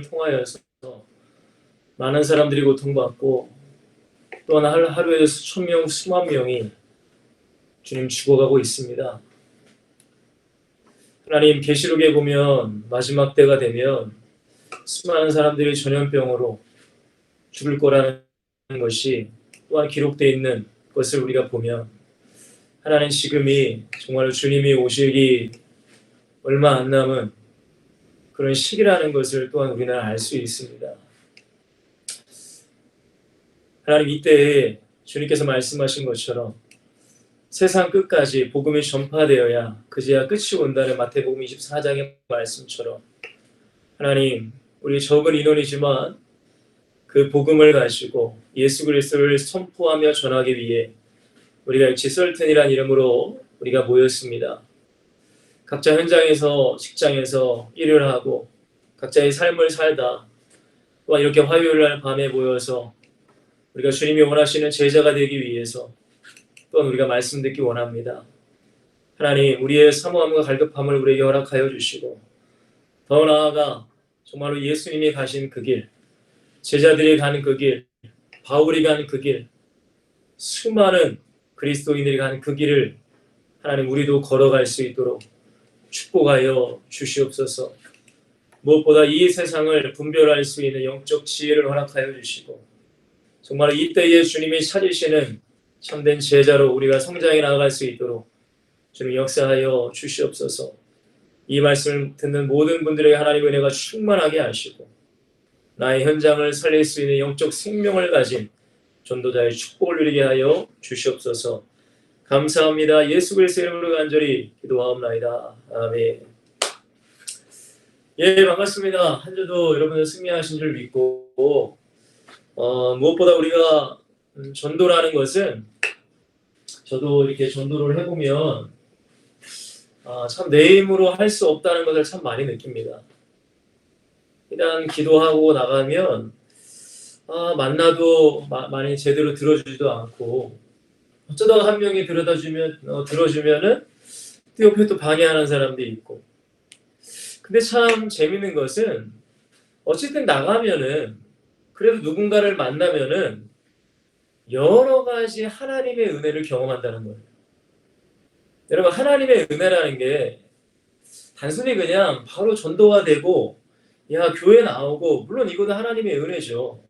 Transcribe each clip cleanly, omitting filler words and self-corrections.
통하여서 많은 사람들이 고통받고 또한 하루에 수천 명, 수만 명이 주님 죽어가고 있습니다. 하나님, 계시록에 보면 마지막 때가 되면 수많은 사람들이 전염병으로 죽을 거라는 것이 또한 기록되어 있는 것을 우리가 보면 하나님, 지금이 정말 주님이 오시기 얼마 안 남은 그런 시기라는 것을 또한 우리는 알 수 있습니다. 하나님, 이때에 주님께서 말씀하신 것처럼 세상 끝까지 복음이 전파되어야 그제야 끝이 온다는 마태복음 24장의 말씀처럼 하나님, 우리 적은 인원이지만 그 복음을 가지고 예수 그리스도를 선포하며 전하기 위해 우리가 일치 썰튼이라는 이름으로 우리가 모였습니다. 각자 현장에서, 직장에서 일을 하고 각자의 삶을 살다 또한 이렇게 화요일날 밤에 모여서 우리가 주님이 원하시는 제자가 되기 위해서 또한 우리가 말씀 듣기 원합니다. 하나님, 우리의 사모함과 갈급함을 우리에게 허락하여 주시고 더 나아가 정말로 예수님이 가신 그 길, 제자들이 가는 그 길, 바울이 가는 그 길, 수많은 그리스도인들이 가는 그 길을 하나님, 우리도 걸어갈 수 있도록 축복하여 주시옵소서. 무엇보다 이 세상을 분별할 수 있는 영적 지혜를 허락하여 주시고 정말 이때에 주님이 찾으시는 참된 제자로 우리가 성장해 나아갈 수 있도록 주님 역사하여 주시옵소서. 이 말씀을 듣는 모든 분들에게 하나님의 은혜가 충만하게 하시고 나의 현장을 살릴 수 있는 영적 생명을 가진 전도자의 축복을 누리게 하여 주시옵소서. 감사합니다. 예수 그리스도의 이름으로 간절히 기도하옵나이다. 아멘. 예, 반갑습니다. 한 주도 여러분들 승리하신 줄 믿고 무엇보다 우리가 전도라는 것은 저도 이렇게 전도를 해보면 참 내 힘으로 할 수 없다는 것을 참 많이 느낍니다. 일단 기도하고 나가면 만나도 많이 제대로 들어주지도 않고 어쩌다가 한 명이 들어주면은 또 옆에 또 방해하는 사람들이 있고. 근데 참 재밌는 것은 어쨌든 나가면은 그래도 누군가를 만나면은 여러 가지 하나님의 은혜를 경험한다는 거예요. 여러분, 하나님의 은혜라는 게 단순히 그냥 바로 전도가 되고 야 교회 나오고 물론 이것도 하나님의 은혜죠.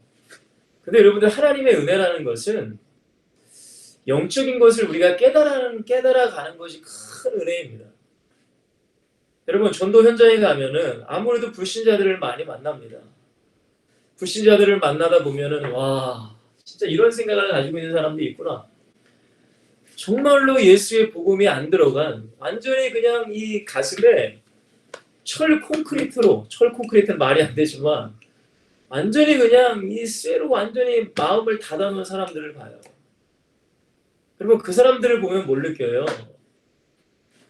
근데 여러분들, 하나님의 은혜라는 것은 영적인 것을 우리가 깨달아가는 것이 큰 은혜입니다. 여러분, 전도 현장에 가면은 아무래도 불신자들을 많이 만납니다. 불신자들을 만나다 보면은 와, 진짜 이런 생각을 가지고 있는 사람도 있구나. 정말로 예수의 복음이 안 들어간 완전히 그냥 이 가슴에 철 콘크리트는 말이 안 되지만 완전히 그냥 이 쇠로 완전히 마음을 닫아놓은 사람들을 봐요. 그러면 그 사람들을 보면 뭘 느껴요?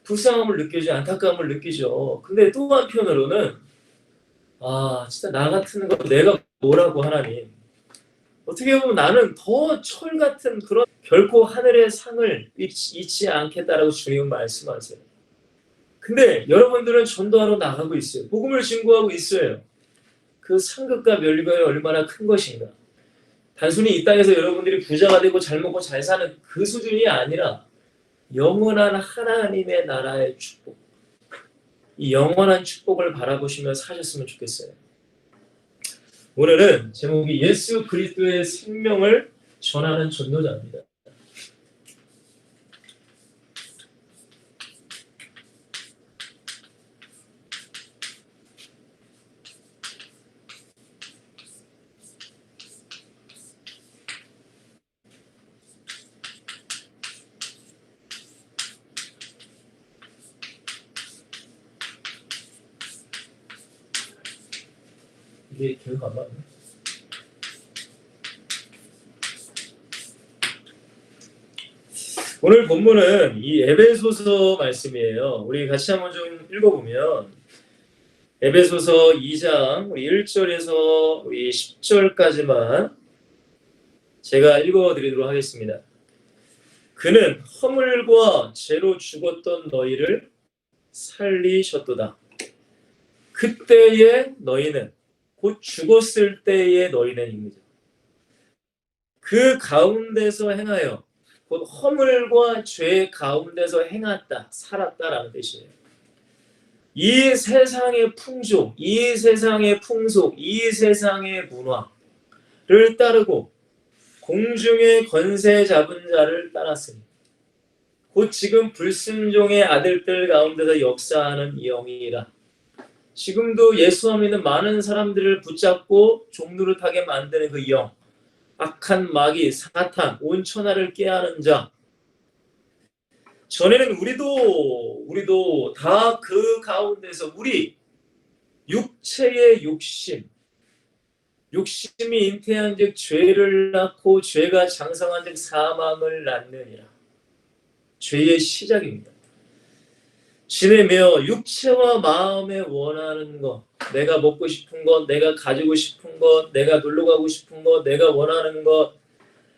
불쌍함을 느끼죠. 안타까움을 느끼죠. 근데 또 한편으로는 진짜 나 같은 거 내가 뭐라고 하나님. 어떻게 보면 나는 더 철 같은 그런 결코 하늘의 상을 잊지 않겠다라고 주님은 말씀하세요. 근데 여러분들은 전도하러 나가고 있어요. 복음을 증거하고 있어요. 그 상급과 면류관이 얼마나 큰 것인가. 단순히 이 땅에서 여러분들이 부자가 되고 잘 먹고 잘 사는 그 수준이 아니라 영원한 하나님의 나라의 축복, 이 영원한 축복을 바라보시며 사셨으면 좋겠어요. 오늘은 제목이 예수 그리스도의 생명을 전하는 전도자입니다. 이게 기억 안 나네. 오늘 본문은 이 에베소서 말씀이에요. 우리 같이 한번 좀 읽어보면 에베소서 2장 1절에서 10절까지만 제가 읽어드리도록 하겠습니다. 그는 허물과 죄로 죽었던 너희를 살리셨도다. 그때에 너희는 곧 죽었을 때의 너희는 임의죠. 그 가운데서 행하여 곧 허물과 죄 가운데서 행했다, 살았다라는 뜻이에요. 이 세상의 풍조, 이 세상의 풍속, 이 세상의 문화를 따르고 공중의 권세 잡은 자를 따랐으니 곧 지금 불순종의 아들들 가운데서 역사하는 영이라. 지금도 예수와 믿는 많은 사람들을 붙잡고 종노릇하게 만드는 그 영, 악한 마귀, 사탄, 온 천하를 깨하는 자. 전에는 우리도 다 그 가운데서 우리 육체의 욕심이 잉태한즉 죄를 낳고 죄가 장성한즉 사망을 낳느니라. 죄의 시작입니다. 지내며 육체와 마음에 원하는 것, 내가 먹고 싶은 것, 내가 가지고 싶은 것, 내가 놀러 가고 싶은 것, 내가 원하는 것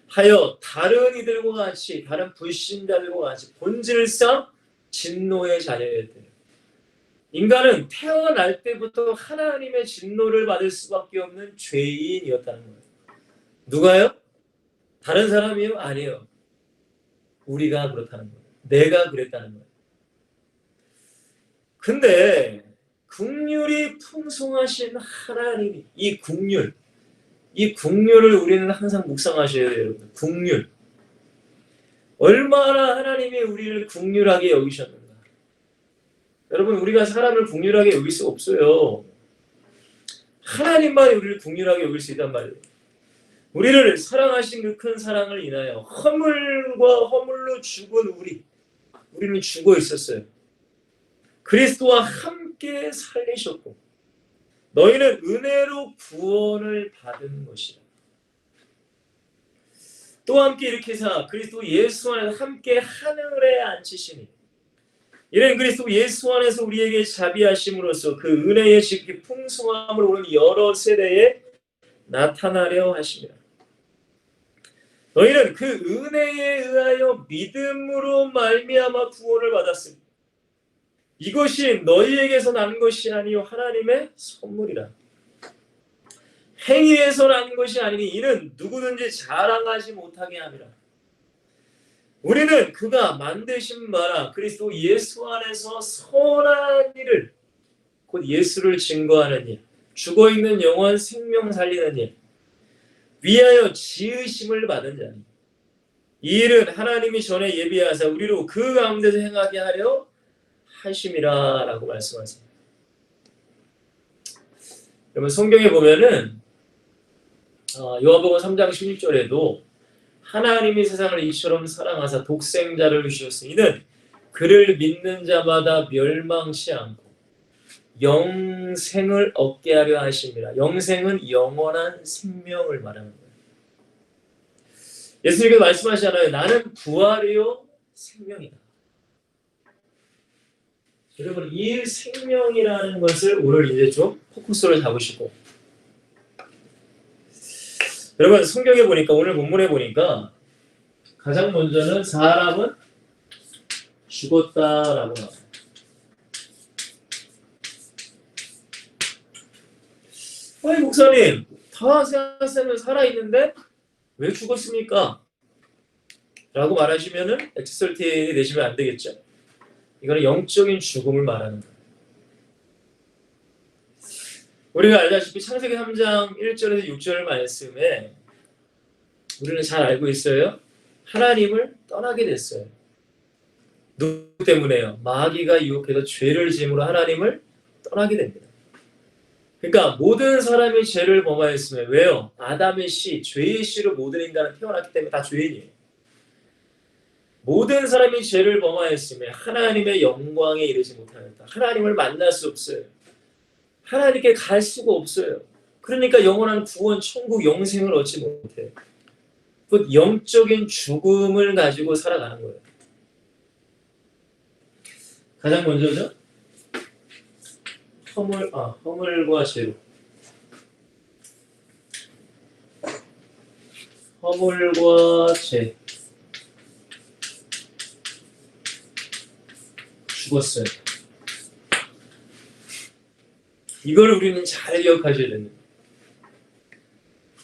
하여 다른 이들과 같이, 다른 불신자들과 같이 본질상 진노의 자녀였대요. 인간은 태어날 때부터 하나님의 진노를 받을 수밖에 없는 죄인이었다는 거예요. 누가요? 다른 사람이요? 아니에요. 우리가 그렇다는 거예요. 내가 그랬다는 거예요. 근데 긍휼이 풍성하신 하나님이 이 긍휼을 우리는 항상 묵상하셔야 돼요, 여러분. 긍휼. 얼마나 하나님이 우리를 긍휼하게 여기셨는가. 여러분, 우리가 사람을 긍휼하게 여길 수 없어요. 하나님만 우리를 긍휼하게 여길 수 있단 말이에요. 우리를 사랑하신 그 큰 사랑을 인하여 허물로 죽은 우리는 죽어 있었어요. 그리스도와 함께 살리셨고 너희는 은혜로 구원을 받은 것이다. 또 함께 일으키사 그리스도 예수 안에서 함께 하늘에 앉히시니 이는 그리스도 예수 안에서 우리에게 자비하심으로써 그 은혜의 지극히 풍성함을 오는 여러 세대에 나타나려 하십니다. 너희는 그 은혜에 의하여 믿음으로 말미암아 구원을 받았습니다. 이것이 너희에게서 난 것이 아니요 하나님의 선물이라. 행위에서 난 것이 아니니 이는 누구든지 자랑하지 못하게 함이라. 우리는 그가 만드신 바라 그리스도 예수 안에서 선한 일을 곧 예수를 증거하는 일, 죽어있는 영혼 생명 살리는 일 위하여 지으심을 받은 자니 이 일은 하나님이 전에 예비하사 우리로 그 가운데서 행하게 하려 하심이라 라고 말씀하십니다. 여러분 성경에 보면은 요한복음 3장 16절에도 하나님이 세상을 이처럼 사랑하사 독생자를 주셨으니 이는 그를 믿는 자마다 멸망치 않고 영생을 얻게 하려 하심이라. 영생은 영원한 생명을 말하는 거예요. 예수님께서 말씀하시잖아요. 나는 부활이요 생명이다. 여러분 이 생명이라는 것을 오늘 이제 좀 포커스를 잡으시고 여러분 성경에 보니까 오늘 본문에 보니까 가장 먼저는 사람은 죽었다라고 나와요. 아니 목사님 다 생각하면 살아있는데 왜 죽었습니까? 라고 말하시면은 엑스설틴이 되시면 안 되겠죠. 이거는 영적인 죽음을 말하는 거예요. 우리가 알다시피 창세기 3장 1절에서 6절 말씀에 우리는 잘 알고 있어요. 하나님을 떠나게 됐어요. 누구 때문에요? 마귀가 유혹해서 죄를 지음으로 하나님을 떠나게 됩니다. 그러니까 모든 사람이 죄를 범하였으면 왜요? 아담의 씨, 죄의 씨로 모든 인간은 태어났기 때문에 다 죄인이에요. 모든 사람이 죄를 범하였으면 하나님의 영광에 이르지 못하였다. 하나님을 만날 수 없어요. 하나님께 갈 수가 없어요. 그러니까 영원한 구원, 천국, 영생을 얻지 못해요. 곧 영적인 죽음을 가지고 살아가는 거예요. 가장 먼저죠. 허물과 죄로. 허물과 죄. 죽었어요. 이걸 우리는 잘 기억하셔야 됩니다.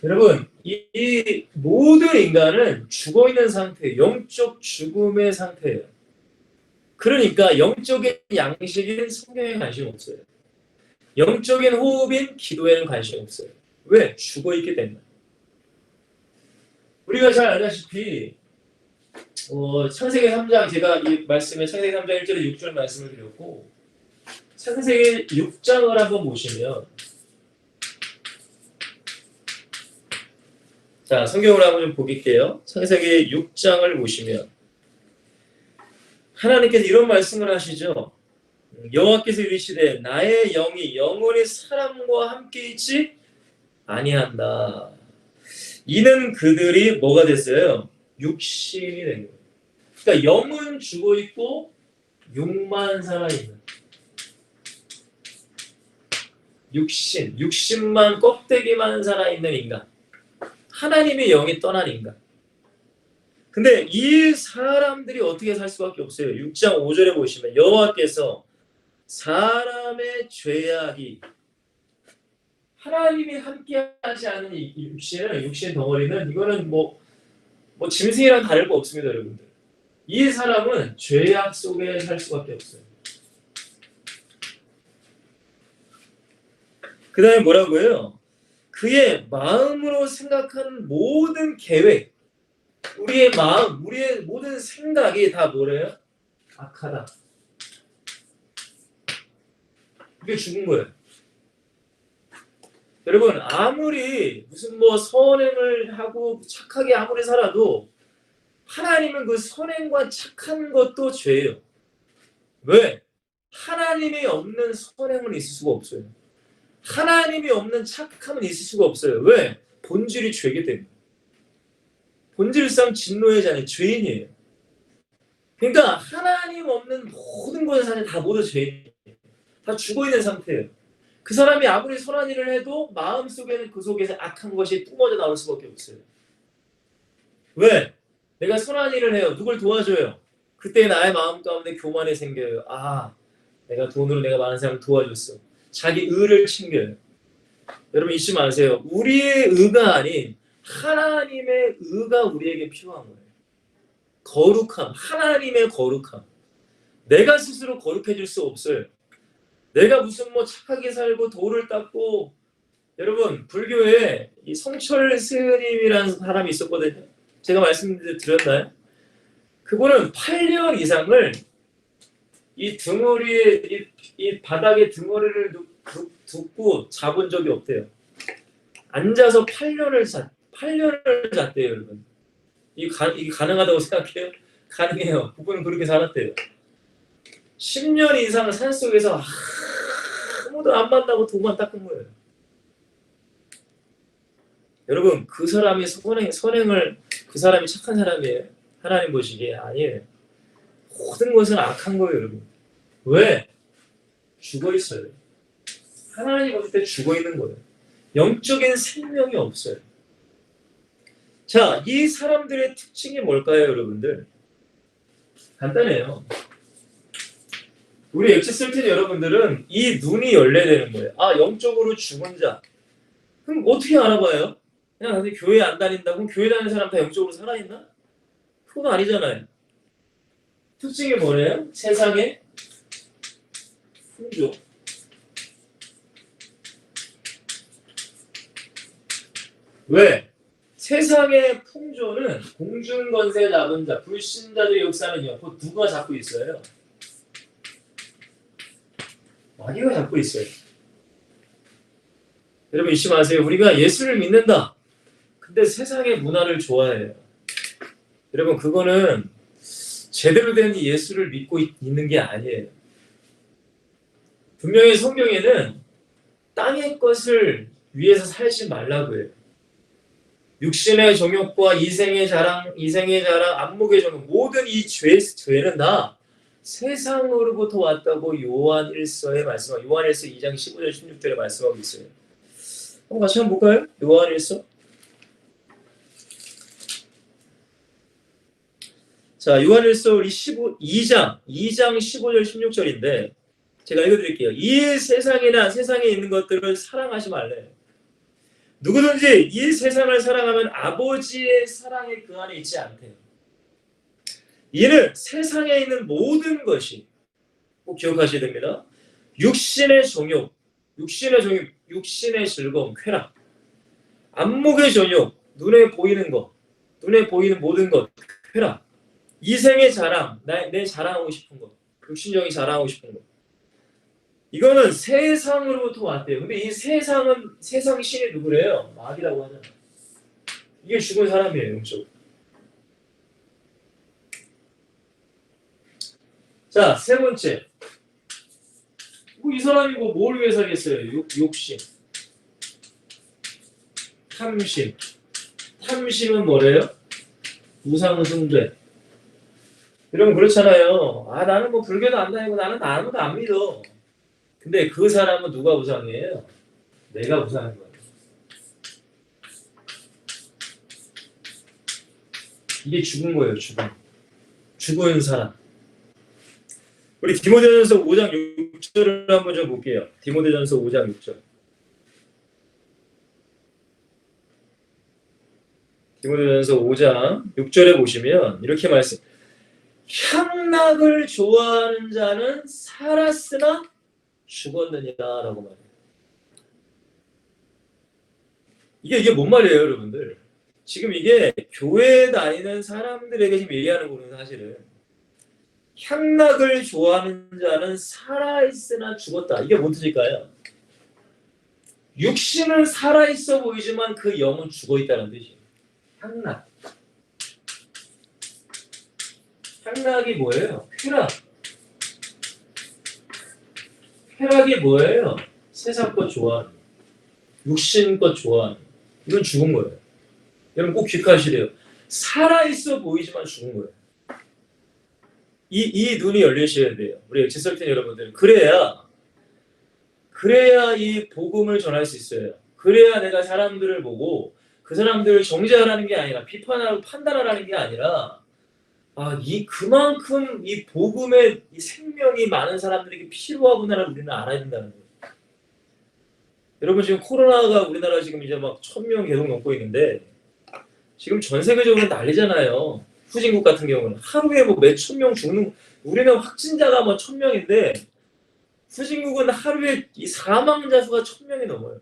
여러분, 이 모든 인간은 죽어있는 상태, 영적 죽음의 상태예요. 그러니까 영적인 양식인 성경에 관심 없어요. 영적인 호흡인 기도에는 관심 없어요. 왜? 죽어있기 때문에. 우리가 잘 알다시피 창세기 3장, 제가 이 말씀에 창세기 3장 1절에 6절 말씀을 드렸고, 창세기 6장을 한번 보시면, 자, 성경을 한번 좀 보길게요. 창세기 6장을 보시면 하나님께서 이런 말씀을 하시죠. 여호와께서 이르시되 나의 영이 영원히 사람과 함께 있지 아니한다. 이는 그들이 뭐가 됐어요? 육신이 된 거예요. 그러니까 영은 죽어 있고 육만 살아 있는. 육신만 껍데기만 살아 있는 인간. 하나님의 영이 떠난 인간. 근데 이 사람들이 어떻게 살 수밖에 없어요. 6장 5절에 보시면 여호와께서 사람의 죄악이, 하나님이 함께하지 않은 이 육신 덩어리는, 이거는 뭐 짐승이랑 다를 거 없습니다, 여러분들. 이 사람은 죄악 속에 살 수밖에 없어요. 그 다음에 뭐라고 해요? 그의 마음으로 생각하는 모든 계획, 우리의 마음, 우리의 모든 생각이 다 뭐래요? 악하다. 이게 죽은 거예요. 여러분, 아무리 무슨 선행을 하고 착하게 아무리 살아도 하나님은 그 선행과 착한 것도 죄예요. 왜? 하나님이 없는 선행은 있을 수가 없어요. 하나님이 없는 착함은 있을 수가 없어요. 왜? 본질이 죄이기 때문에. 본질상 진노의 자는 죄인이에요. 그러니까 하나님 없는 모든 것을 사실 다 모두 죄인이에요. 다 죽어있는 상태예요. 그 사람이 아무리 선한 일을 해도 마음속에는 그 속에서 악한 것이 뿜어져 나올 수밖에 없어요. 왜? 내가 선한 일을 해요. 누굴 도와줘요. 그때 나의 마음 가운데 교만이 생겨요. 아, 내가 돈으로 내가 많은 사람을 도와줬어. 자기 의를 챙겨요. 여러분 잊지 마세요. 우리의 의가 아닌 하나님의 의가 우리에게 필요한 거예요. 거룩함, 하나님의 거룩함. 내가 스스로 거룩해질 수 없어요. 내가 무슨 착하게 살고 도를 닦고, 여러분 불교에 이 성철 스님이라는 사람이 있었거든요. 제가 말씀드렸나요? 그분은 8년 이상을 이 등허리에, 이 바닥에 등허리를 두고 자본 적이 없대요. 앉아서 8년을 잤대요, 여러분. 이게 가능하다고 생각해요? 가능해요. 그분은 그렇게 살았대요. 10년 이상 산속에서 아무도 안 만나고 도만 닦은 거예요. 여러분, 그 사람이 선행을, 그 사람이 착한 사람이에요? 하나님 보시기에 아니에요. 모든 것은 악한 거예요, 여러분. 왜? 죽어 있어요. 하나님 봤을 때 죽어 있는 거예요. 영적인 생명이 없어요. 자, 이 사람들의 특징이 뭘까요, 여러분들? 간단해요. 우리 엑시설틴 여러분들은 이 눈이 열려야 되는 거예요. 아, 영적으로 죽은 자. 그럼 어떻게 알아봐요? 그냥 다들 교회 안 다닌다고? 그럼 교회 다니는 사람 다 영적으로 살아있나? 그건 아니잖아요. 특징이 뭐래요? 세상의 풍조. 왜? 세상의 풍조는 공중권세 잡은 자, 불신자들의 역사는요, 곧 누가 잡고 있어요? 마귀가 잡고 있어요. 여러분 잊지 마세요. 우리가 예수를 믿는다. 근데 세상의 문화를 좋아해요. 여러분 그거는 제대로 된 예수를 믿고 있는 게 아니에요. 분명히 성경에는 땅의 것을 위해서 살지 말라고 해요. 육신의 정욕과 이생의 자랑, 안목의 정욕, 모든 이 죄는 다 세상으로부터 왔다고 요한일서에 말씀하고, 요한일서 2장 15절 16절에 말씀하고 있어요. 한번 같이 한번 볼까요? 요한일서. 자, 요한일서 우리 2장 15절 16절인데 제가 읽어드릴게요. 이 세상에 있는 것들을 사랑하지 말래요. 누구든지 이 세상을 사랑하면 아버지의 사랑이 그 안에 있지 않대요. 이는 세상에 있는 모든 것이, 꼭 기억하셔야 됩니다. 육신의 정욕, 육신의 즐거움, 쾌락, 안목의 정욕, 눈에 보이는 것, 눈에 보이는 모든 것, 쾌락, 이생의 자랑, 내 자랑하고 싶은 것, 육신적인 자랑하고 싶은 것. 이거는 세상으로부터 왔대요. 근데 이 세상은, 세상 신이 누구래요? 마귀라고 하잖아. 이게 죽은 사람이에요, 영적으로. 자, 세 번째. 이 사람이 뭘 위해 살겠어요? 욕심. 탐심. 탐심은 뭐래요? 우상숭배. 이러면 그렇잖아요. 아, 나는 불교도 안 다니고 나는 아무도 안 믿어. 근데 그 사람은 누가 우상이에요? 내가 우상인 거예요. 이게 죽은 거예요, 죽은 사람. 우리 디모데전서 5장 6절을 한번 좀 볼게요. 디모데전서 5장 6절. 디모데전서 5장 6절에 보시면 이렇게 말씀. 향락을 좋아하는 자는 살았으나 죽었느니라라고 말해요. 이게 뭔 말이에요, 여러분들? 지금 이게 교회에 다니는 사람들에게 지금 얘기하는 거는 사실은 향락을 좋아하는 자는 살아있으나 죽었다. 이게 뭔 뜻일까요? 육신은 살아있어 보이지만 그 영은 죽어있다는 뜻이에요. 향락. 향락이 뭐예요? 쾌락. 쾌락이 뭐예요? 세상 것 좋아하는, 육신 것 좋아하는. 이건 죽은 거예요. 여러분 꼭 기억하시래요. 살아있어 보이지만 죽은 거예요. 이 눈이 열리셔야 돼요. 우리 엑시설틴 여러분들. 그래야 이 복음을 전할 수 있어요. 그래야 내가 사람들을 보고 그 사람들을 정죄하라는 게 아니라 비판하고 판단하라는 게 아니라 그만큼 이 복음의 이 생명이 많은 사람들에게 필요하구나를 우리는 알아야 된다는 거예요. 여러분 지금 코로나가 우리나라 지금 이제 막 1000명 계속 넘고 있는데 지금 전 세계적으로 난리잖아요. 후진국 같은 경우는 하루에 몇천 명 죽는, 우리는 확진자가 1000명인데 후진국은 하루에 이 사망자 수가 1000명이 넘어요.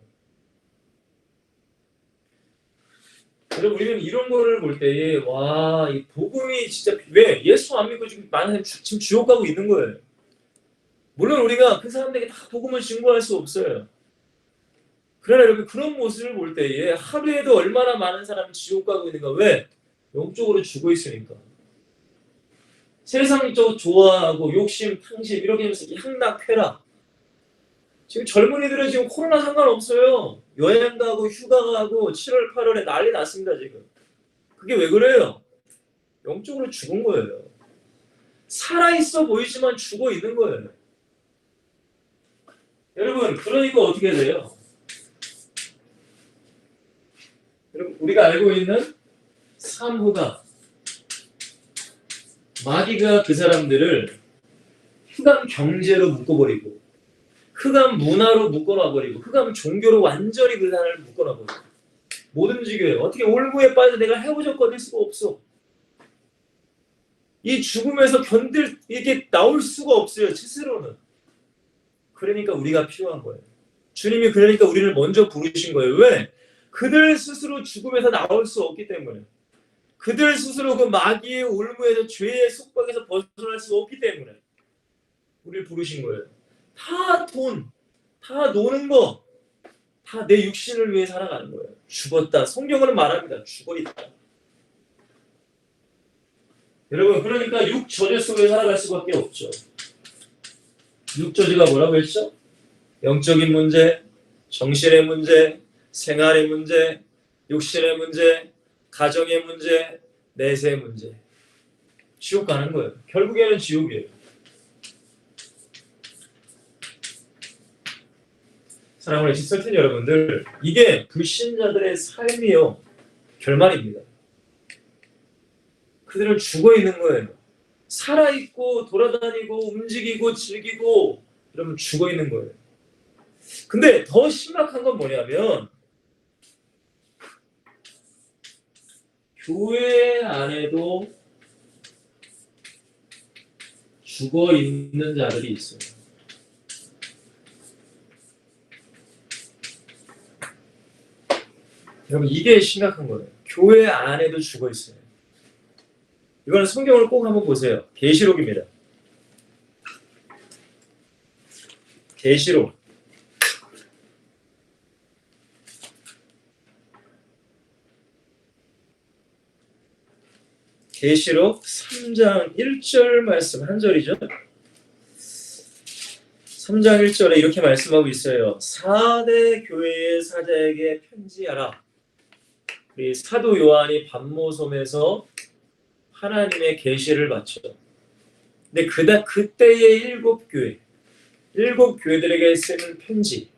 여러분 우리는 이런 거를 볼 때에 이 복음이 진짜 왜 예수 안 믿고 지금 많은 사람이 지금 지옥 가고 있는 거예요. 물론 우리가 그 사람들에게 다 복음을 증거할 수 없어요. 그러나 여러분 그런 모습을 볼 때에 하루에도 얼마나 많은 사람이 지옥 가고 있는가. 왜? 영적으로 죽어 있으니까. 세상적으로 좋아하고 욕심, 탕심 이렇게 하면서 향락, 쾌락. 지금 젊은이들은 지금 코로나 상관없어요. 여행 가고 휴가 가고 7월, 8월에 난리 났습니다 지금. 그게 왜 그래요? 영적으로 죽은 거예요. 살아있어 보이지만 죽어 있는 거예요. 여러분 그러니까 어떻게 돼요? 여러분 우리가 알고 있는 삼후가, 마귀가 그 사람들을 흑암 경제로 묶어버리고 흑암 문화로 묶어놔버리고 흑암 종교로 완전히 그 사람을 묶어놔버리고 못 움직여요. 어떻게 올무에 빠져 내가 헤어져 수가 없어. 이 죽음에서 이게 나올 수가 없어요. 스스로는. 그러니까 우리가 필요한 거예요. 주님이 그러니까 우리를 먼저 부르신 거예요. 왜? 그들 스스로 죽음에서 나올 수 없기 때문에. 그들 스스로 그 마귀의 올무에서 죄의 속박에서 벗어날 수 없기 때문에 우리를 부르신 거예요. 다 노는 거, 다 내 육신을 위해 살아가는 거예요. 죽었다. 성경은 말합니다. 죽어있다. 여러분 그러니까 육저주 속에 살아갈 수밖에 없죠. 육저주가 뭐라고 했죠? 영적인 문제, 정신의 문제, 생활의 문제, 육신의 문제, 가정의 문제, 내세의 문제. 지옥 가는 거예요. 결국에는 지옥이에요. 사랑하는 엑시설틴 여러분들, 이게 불신자들의 삶이요. 결말입니다. 그들은 죽어 있는 거예요. 살아있고 돌아다니고 움직이고 즐기고 이러면 죽어 있는 거예요. 근데 더 심각한 건 뭐냐면 교회 안에도 죽어 있는 자들이 있어요. 여러분 이게 심각한 거예요. 교회 안에도 죽어 있어요. 이거는 성경을 꼭 한번 보세요. 계시록입니다. 계시록. 계시록 3장 1절 말씀 한 절이죠. 3장 1절에 이렇게 말씀하고 있어요. 4대 교회의 사자에게 편지하라. 우리 사도 요한이 반모섬에서 하나님의 계시를 받죠. 근데 그때의 일곱 교회들에게 쓰는 편지.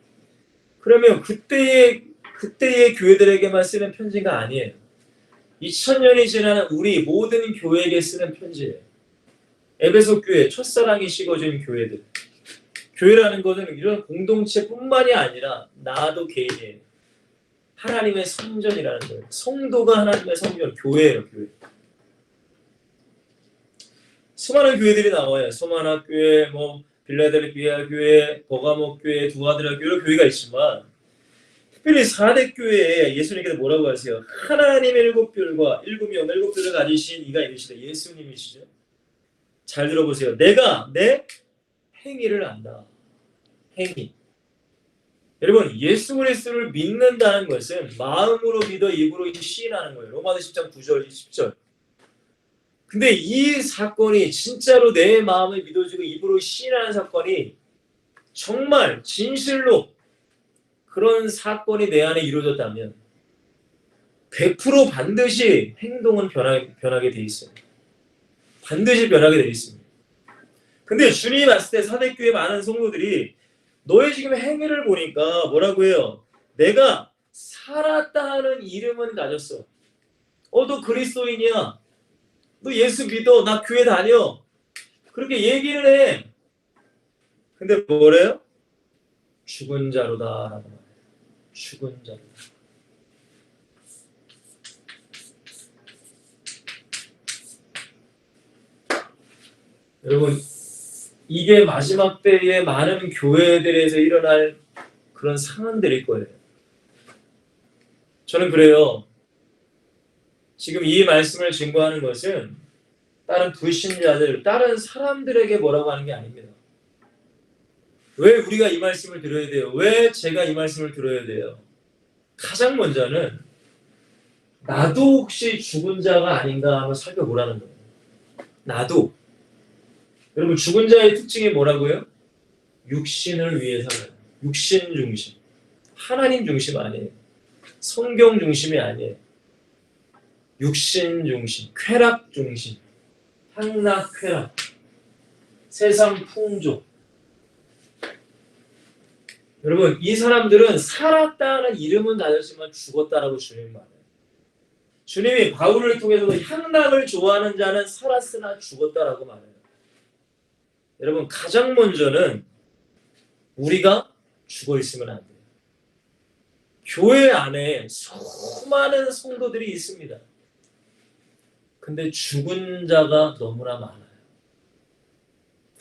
그러면 그때의 교회들에게만 쓰는 편지가 아니에요. 2000년이 지난 우리 모든 교회에게 쓰는 편지예요. 에베소 교회, 첫사랑이 식어진 교회들. 교회라는 것은 이런 공동체뿐만이 아니라 나도 개인이에요. 하나님의 성전이라는 거예요. 성도가 하나님의 성전, 교회예요, 교회. 수많은 교회들이 나와요. 소만학교회, 빌라델피아 교회, 버가모 교회, 두아드라 교회, 이런 교회가 있지만 특별히 4대 교회에 예수님께서 뭐라고 하세요? 하나님의 일곱 별을 가지신 이가 이르시되 예수님이시죠. 잘 들어보세요. 내가 내 행위를 안다. 행위. 여러분 예수 그리스도를 믿는다는 것은 마음으로 믿어 입으로 시인하는 거예요. 로마서 10장 9절 10절. 근데 이 사건이 진짜로 내 마음을 믿어주고 입으로 시인하는 사건이 정말 진실로 그런 사건이 내 안에 이루어졌다면 100% 반드시 행동은 변하게 돼 있어요. 반드시 변하게 돼 있습니다. 근데 주님이 봤을 때 사대교회 많은 성도들이 너의 지금 행위를 보니까 뭐라고 해요? 내가 살았다 하는 이름은 가졌어. 너 그리스도인이야. 너 예수 믿어. 나 교회 다녀. 그렇게 얘기를 해. 근데 뭐래요? 죽은 자로다 라고 말해요. 죽은 자로다. 여러분 이게 마지막 때에 많은 교회들에서 일어날 그런 상황들일 거예요. 저는 그래요. 지금 이 말씀을 증거하는 것은 다른 불신자들, 다른 사람들에게 뭐라고 하는 게 아닙니다. 왜 우리가 이 말씀을 들어야 돼요? 왜 제가 이 말씀을 들어야 돼요? 가장 먼저는 나도 혹시 죽은 자가 아닌가 한번 살펴보라는 거예요. 나도. 여러분 죽은 자의 특징이 뭐라고요? 육신을 위해 살아요. 육신 중심. 하나님 중심 아니에요. 성경 중심이 아니에요. 육신 중심, 쾌락 중심, 향락 쾌락, 세상 풍조. 여러분 이 사람들은 살았다는 이름은 다녔지만 죽었다라고 주님이 말해요. 주님이 바울을 통해서도 향락을 좋아하는 자는 살았으나 죽었다라고 말해요. 여러분 가장 먼저는 우리가 죽어 있으면 안 돼요. 교회 안에 수많은 성도들이 있습니다. 근데 죽은 자가 너무나 많아요.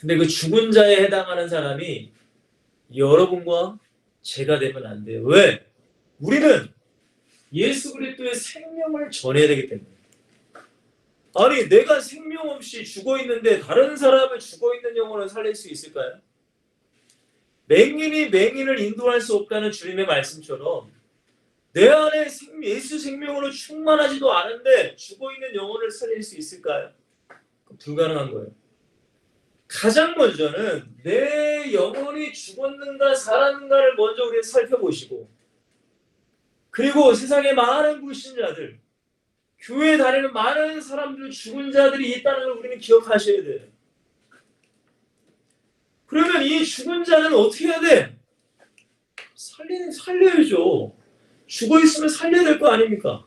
근데 그 죽은 자에 해당하는 사람이 여러분과 제가 되면 안 돼요. 왜? 우리는 예수 그리스도의 생명을 전해야 되기 때문에. 아니 내가 생명 없이 죽어 있는데 다른 사람을 죽어 있는 영혼을 살릴 수 있을까요? 맹인이 맹인을 인도할 수 없다는 주님의 말씀처럼 내 안에 예수 생명으로 충만하지도 않은데 죽어있는 영혼을 살릴 수 있을까요? 불가능한 거예요. 가장 먼저는 내 영혼이 죽었는가 살았는가를 먼저 우리가 살펴보시고 그리고 세상에 많은 불신자들 교회에 다니는 많은 사람들 죽은 자들이 있다는 걸 우리는 기억하셔야 돼요. 그러면 이 죽은 자는 어떻게 해야 돼? 살려야죠. 죽어있으면 살려야 될 거 아닙니까?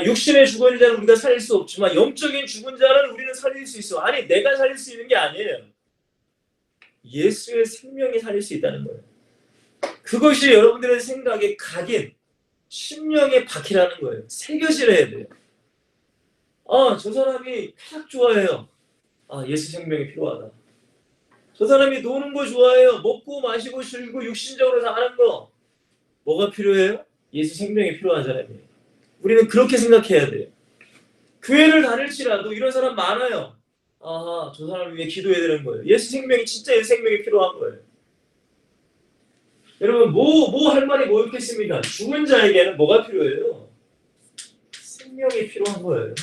육신에 죽어있는 자는 우리가 살릴 수 없지만 영적인 죽은 자는 우리는 살릴 수 있어. 아니 내가 살릴 수 있는 게 아니에요. 예수의 생명이 살릴 수 있다는 거예요. 그것이 여러분들의 생각에 각인, 심령에 박히라는 거예요. 새겨지려 해야 돼요. 저 사람이 쾌락 좋아해요. 예수 생명이 필요하다. 저 사람이 노는 거 좋아해요. 먹고 마시고 즐기고 육신적으로 사는 거. 뭐가 필요해요? 예수 생명이 필요한 사람이에요. 우리는 그렇게 생각해야 돼요. 교회를 다닐지라도 이런 사람 많아요. 저 사람을 위해 기도해야 되는 거예요. 예수 생명이 진짜 예수 생명이 필요한 거예요. 여러분 뭐 할 말이 뭐 있겠습니까? 죽은 자에게는 뭐가 필요해요? 생명이 필요한 거예요.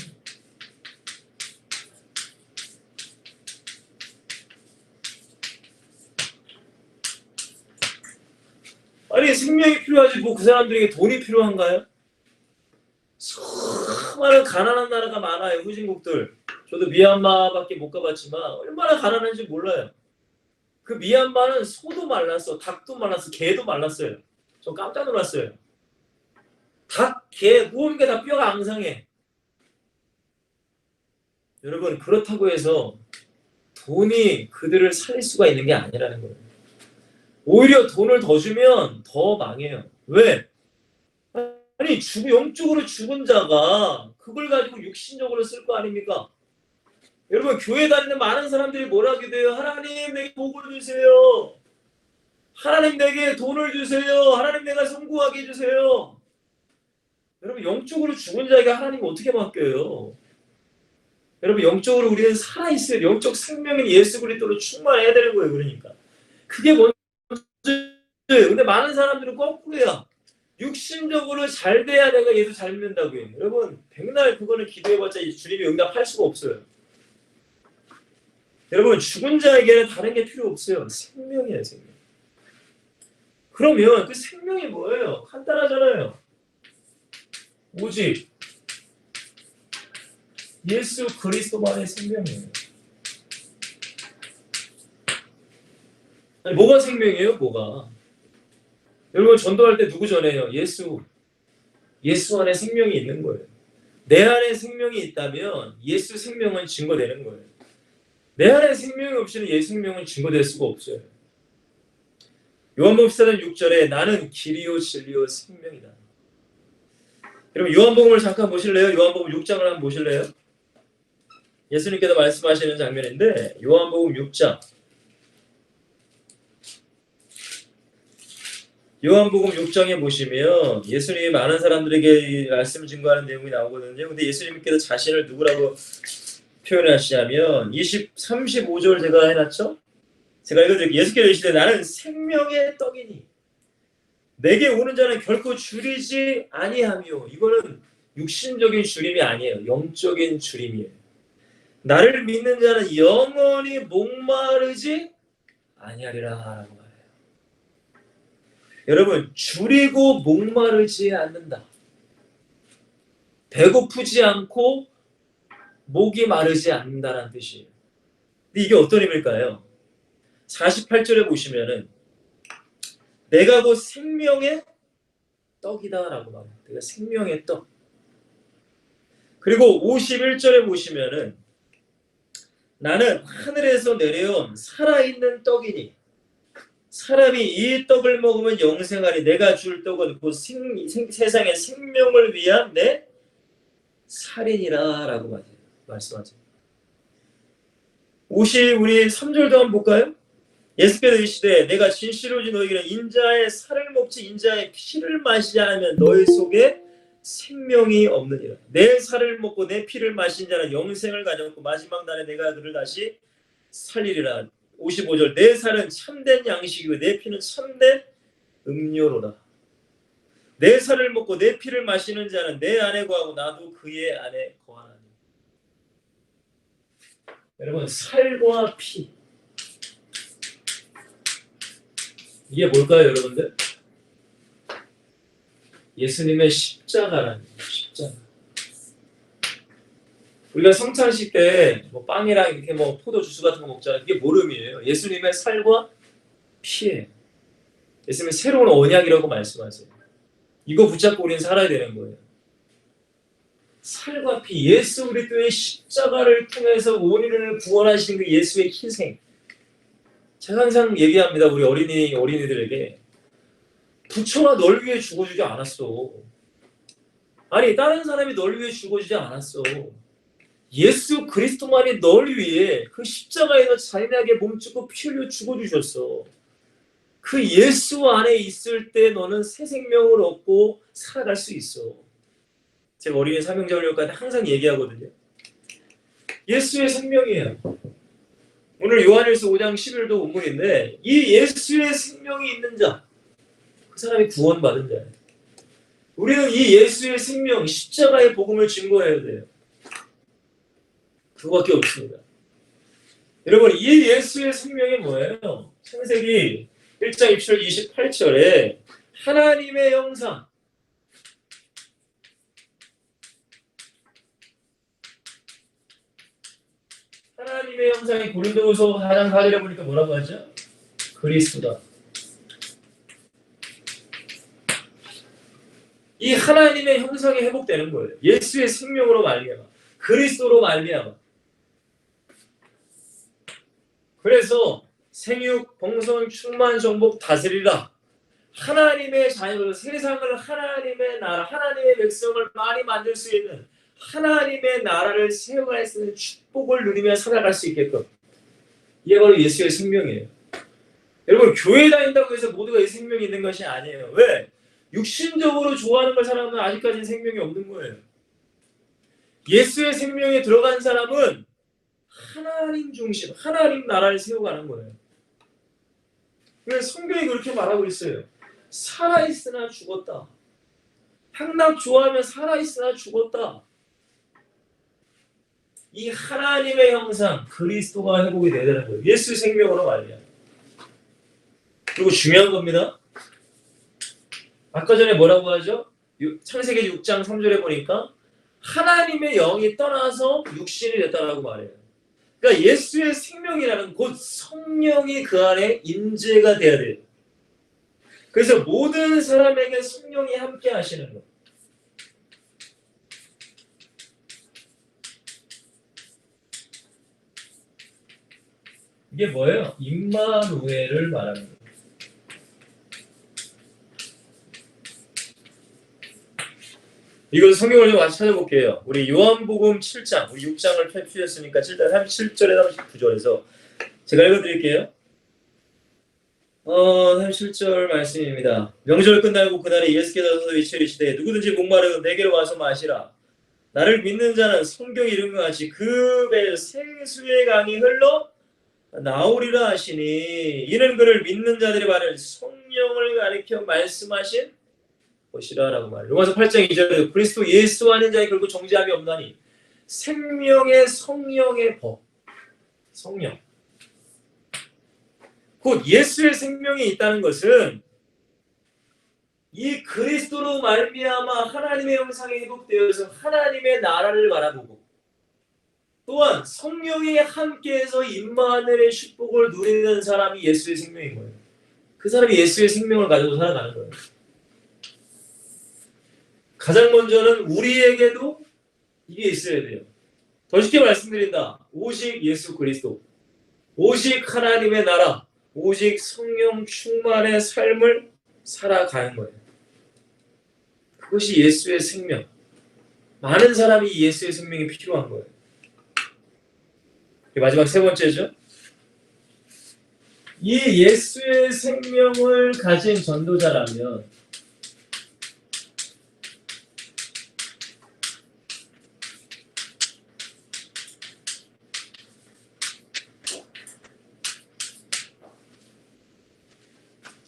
아니 생명이 필요하지 뭐 그 사람들에게 돈이 필요한가요? 수많은 가난한 나라가 많아요. 후진국들. 저도 미얀마밖에 못 가봤지만 얼마나 가난한지 몰라요. 그 미얀마는 소도 말랐어. 닭도 말랐어. 개도 말랐어요. 저 깜짝 놀랐어요. 닭, 개, 모든 게 다 뼈가 앙상해. 여러분 그렇다고 해서 돈이 그들을 살릴 수가 있는 게 아니라는 거예요. 오히려 돈을 더 주면 더 망해요. 왜? 아니 영적으로 죽은 자가 그걸 가지고 육신적으로 쓸 거 아닙니까? 여러분 교회 다니는 많은 사람들이 뭐라 기도해요? 하나님 내게 복을 주세요. 하나님 내게 돈을 주세요. 하나님 내가 성공하게 해주세요. 여러분 영적으로 죽은 자에게 하나님 어떻게 맡겨요? 여러분 영적으로 우리는 살아있어요. 영적 생명인 예수 그리스도로 충만해야 되는 거예요. 그러니까 그게 먼저. 근데 많은 사람들은 거꾸로야. 육신적으로 잘 돼야 내가 예수 잘 믿는다고 해요. 여러분 백날 그거는 기도해봤자 주님이 응답할 수가 없어요. 여러분 죽은 자에게는 다른 게 필요 없어요. 생명이에요. 생명. 그러면 그 생명이 뭐예요? 간단하잖아요. 오직 예수 그리스도만의 생명이에요. 아니, 뭐가 생명이에요? 뭐가? 여러분 전도할 때 누구 전해요? 예수 안에 생명이 있는 거예요. 내 안에 생명이 있다면 예수 생명은 증거되는 거예요. 내 안에 생명이 없이는 예수 생명은 증거될 수가 없어요. 요한복음 14장 6절에 나는 길이요 진리요 생명이다. 여러분 요한복음을 잠깐 보실래요? 요한복음 6장을 한번 보실래요? 예수님께서 말씀하시는 장면인데 요한복음 6장 요한복음 6장에 보시면 예수님이 많은 사람들에게 말씀을 증거하는 내용이 나오거든요. 근데 예수님께서 자신을 누구라고 표현하시냐면 35절 제가 해놨죠? 제가 읽어드릴게요. 예수께서 이르시되 나는 생명의 떡이니 내게 오는 자는 결코 줄이지 아니하며. 이거는 육신적인 줄임이 아니에요. 영적인 줄임이에요. 나를 믿는 자는 영원히 목마르지 아니하리라 라고 말해요. 여러분 줄이고 목마르지 않는다. 배고프지 않고 목이 마르지 않는다는 뜻이에요. 근데 이게 어떤 의미일까요? 48절에 보시면은 내가 곧 생명의 떡이다 라고 말해요. 내가 생명의 떡. 그리고 51절에 보시면은 나는 하늘에서 내려온 살아있는 떡이니 사람이 이 떡을 먹으면 영생하리. 내가 줄 떡은 곧 세상의 생명을 위한 내 살인이라 라고 말씀하죠. 우리 3절도 한번 볼까요? 예수께서 이르시되 내가 진실로 너희에게 인자의 살을 먹지 인자의 피를 마시지 않으면 너희 속에 생명이 없느니라. 내 살을 먹고 내 피를 마신 자는 영생을 가졌고 마지막 날에 내가 그를 다시 살리리라. 55절 내 살은 참된 양식이고 내 피는 참된 음료로다. 내 살을 먹고 내 피를 마시는 자는 내 안에 거하고 나도 그의 안에 거하나니. 여러분 살과 피 이게 뭘까요 여러분들? 예수님의 십자가라는 거예요. 십자가. 우리가 성찬식 때 뭐 빵이랑 이렇게 뭐 포도 주스 같은 거 먹잖아요. 그게 모름이에요. 예수님의 살과 피예요. 예수님의 새로운 언약이라고 말씀하세요. 이거 붙잡고 우리는 살아야 되는 거예요. 살과 피, 예수 그리스도의 십자가를 통해서 우리를 구원하신 그 예수의 희생. 제가 항상 얘기합니다. 우리 어린이들에게 부처가 널 위해 죽어주지 않았어. 아니 다른 사람이 널 위해 죽어주지 않았어. 예수 그리스도만이 널 위해 그 십자가에서 잔인하게 몸짓고 피 흘려 죽어주셨어. 그 예수 안에 있을 때 너는 새 생명을 얻고 살아갈 수 있어. 제가 어린이 사명자훈련과 항상 얘기하거든요. 예수의 생명이에요. 오늘 요한일서 5장 11도 본문인데 이 예수의 생명이 있는 자, 그 사람이 구원받은 자예요. 우리는 이 예수의 생명, 십자가의 복음을 증거해야 돼요. 그거밖에 없습니다. 여러분, 이 예수의 생명이 뭐예요? 창세기 1장 28절에 하나님의 형상, 하나님의 형상이 고린도후서 4장 4절에 보니까 뭐라고 하죠? 그리스도다. 이 하나님의 형상이 회복되는 거예요. 예수의 생명으로 말미암아, 그리스도로 말미암아. 그래서 생육, 번성, 충만, 정복, 다스리라. 하나님의 자녀로 세상을 하나님의 나라, 하나님의 백성을 많이 만들 수 있는 하나님의 나라를 세워갈 수 있는 축복을 누리며 살아갈 수 있게끔. 이게 바로 예수의 생명이에요. 여러분, 교회 다닌다고 해서 모두가 이 생명이 있는 것이 아니에요. 왜? 육신적으로 좋아하는 걸 사람은 아직까지는 생명이 없는 거예요. 예수의 생명에 들어간 사람은 하나님 중심, 하나님 나라를 세워가는 거예요. 그래서 성경이 그렇게 말하고 있어요. 살아있으나 죽었다. 향락 좋아하면 살아있으나 죽었다. 이 하나님의 형상, 그리스도가 회복이 돼야 되는 거예요. 예수 생명으로 말이야. 그리고 중요한 겁니다. 아까 전에 뭐라고 하죠? 창세기 6장 3절에 보니까 하나님의 영이 떠나서 육신이 됐다라고 말해요. 그러니까 예수의 생명이라는 곧 성령이 그 안에 임재가 돼야 돼요. 그래서 모든 사람에게 성령이 함께 하시는 것. 이게 뭐예요? 임마누엘을 말하는 거예요. 이거 성경을 좀 같이 찾아볼게요. 우리 요한복음 7장, 우리 6장을 펼치셨으니까 7장 37절에 39절에서 제가 읽어드릴게요. 37절 말씀입니다. 명절 끝나고 그날에 예수께서 외치시되 누구든지 목마르면 내게로 와서 마시라. 나를 믿는 자는 성경이 이른 것 같이 그 배에 생수의 강이 흘러 나오리라 하시니 이는 그를 믿는 자들이 받을 성령을 가리켜 말씀하신 것이라 라고 말해요. 로마서 8장 2절에 그리스도 예수 아는 자에 결국 정죄함이 없나니 생명의 성령의 법, 성령. 곧 예수의 생명이 있다는 것은 이 그리스도로 말미암아 하나님의 형상이 회복되어서 하나님의 나라를 바라보고 또한 성령이 함께해서 임마누엘의 축복을 누리는 사람이 예수의 생명인 거예요. 그 사람이 예수의 생명을 가지고 살아가는 거예요. 가장 먼저는 우리에게도 이게 있어야 돼요. 더 쉽게 말씀드린다. 오직 예수 그리스도, 오직 하나님의 나라, 오직 성령 충만의 삶을 살아가는 거예요. 그것이 예수의 생명. 많은 사람이 예수의 생명이 필요한 거예요. 마지막 세 번째죠. 이 예수의 생명을 가진 전도자라면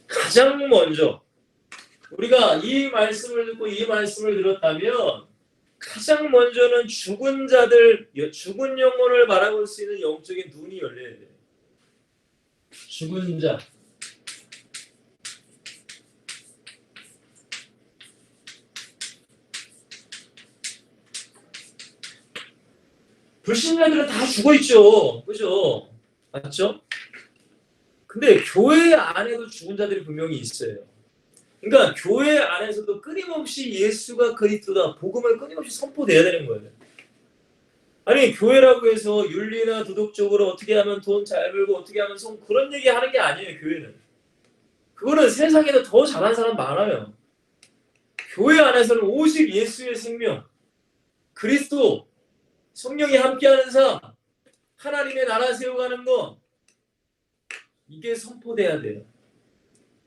가장 먼저 우리가 이 말씀을 듣고 이 말씀을 들었다면 가장 먼저는 죽은 자들, 죽은 영혼을 바라볼 수 있는 영적인 눈이 열려야 돼요. 죽은 자. 불신자들은 다 죽어있죠. 그죠? 맞죠? 근데 교회 안에도 죽은 자들이 분명히 있어요. 그러니까 교회 안에서도 끊임없이 예수가 그리스도다, 복음을 끊임없이 선포돼야 되는 거예요. 아니 교회라고 해서 윤리나 도덕적으로 어떻게 하면 돈 잘 벌고 어떻게 하면 그런 얘기 하는 게 아니에요. 교회는 그거는 세상에도 더 잘하는 사람 많아요. 교회 안에서는 오직 예수의 생명, 그리스도, 성령이 함께하는 삶, 하나님의 나라 세워가는 거, 이게 선포돼야 돼요.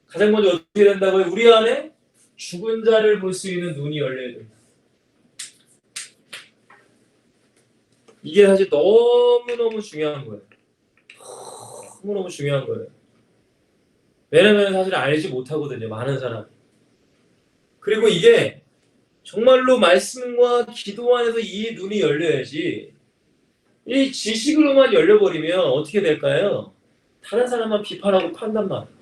가장 먼저 어떻게 된다고요? 우리 안에 죽은 자를 볼 수 있는 눈이 열려야 된다. 이게 사실 너무너무 중요한 거예요. 너무너무 중요한 거예요. 왜냐면 사실 알지 못하거든요. 많은 사람이. 그리고 이게 정말로 말씀과 기도 안에서 이 눈이 열려야지, 이 지식으로만 열려버리면 어떻게 될까요? 다른 사람만 비판하고 판단 말이에요.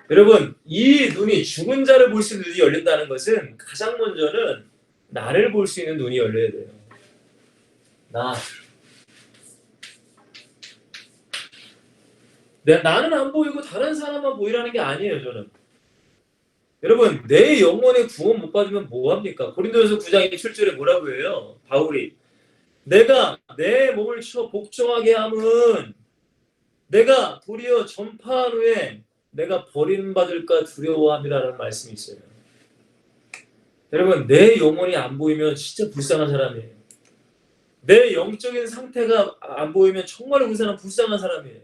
여러분, 이 눈이, 죽은 자를 볼 수 있는 눈이 열린다는 것은 가장 먼저는 나를 볼 수 있는 눈이 열려야 돼요. 나는 안 보이고 다른 사람만 보이라는 게 아니에요, 저는. 여러분, 내 영혼의 구원 못 받으면 뭐합니까? 고린도전서 9장 7절에 뭐라고 해요? 바울이. 내가 내 몸을 쳐 복종하게 함은 내가 도리어 전파한 후에 내가 버림받을까 두려워함이라는 말씀이 있어요. 여러분, 내 영혼이 안 보이면 진짜 불쌍한 사람이에요. 내 영적인 상태가 안 보이면 정말 그 사람 불쌍한 사람이에요.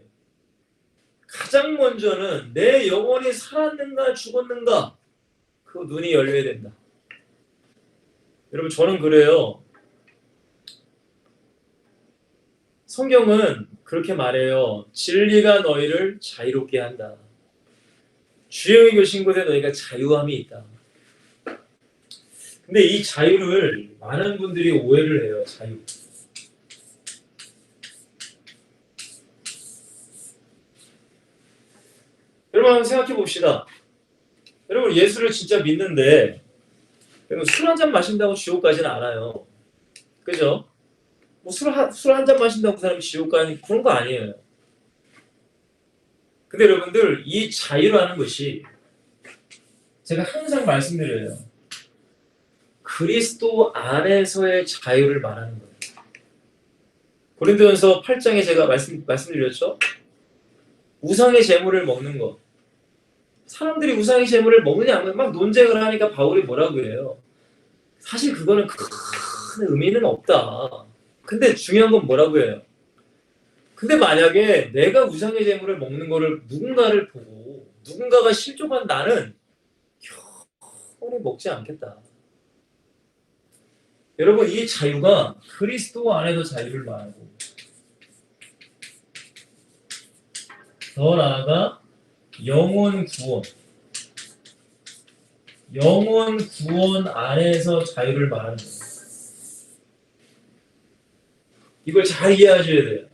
가장 먼저는 내 영혼이 살았는가 죽었는가, 그 눈이 열려야 된다. 여러분, 저는 그래요. 성경은 그렇게 말해요. 진리가 너희를 자유롭게 한다. 주의 계신 곳에 너희가 자유함이 있다. 근데 이 자유를 많은 분들이 오해를 해요. 자유. 여러분, 한번 생각해 봅시다. 여러분, 예수를 진짜 믿는데 술 한 잔 마신다고 지옥 가지는 않아요. 그죠? 뭐 술 한 잔 마신다고 그 사람이 지옥 가는 그런 거 아니에요. 근데 여러분들, 이 자유라는 것이 제가 항상 말씀드려요. 그리스도 안에서의 자유를 말하는 거예요. 고린도전서 8장에 제가 말씀드렸죠? 우상의 재물을 먹는 거. 사람들이 우상의 재물을 먹느냐 안 먹느냐 막 논쟁을 하니까 바울이 뭐라고 해요? 사실 그거는 큰 의미는 없다. 근데 중요한 건 뭐라고 해요? 근데 만약에 내가 우상의 재물을 먹는 거를 누군가를 보고 누군가가 실족한 나는 영원히 먹지 않겠다. 여러분, 이 자유가 그리스도 안에서 자유를 말하고, 더 나아가 영혼 구원 안에서 자유를 말하는 거예요. 이걸 잘 이해하셔야 돼요.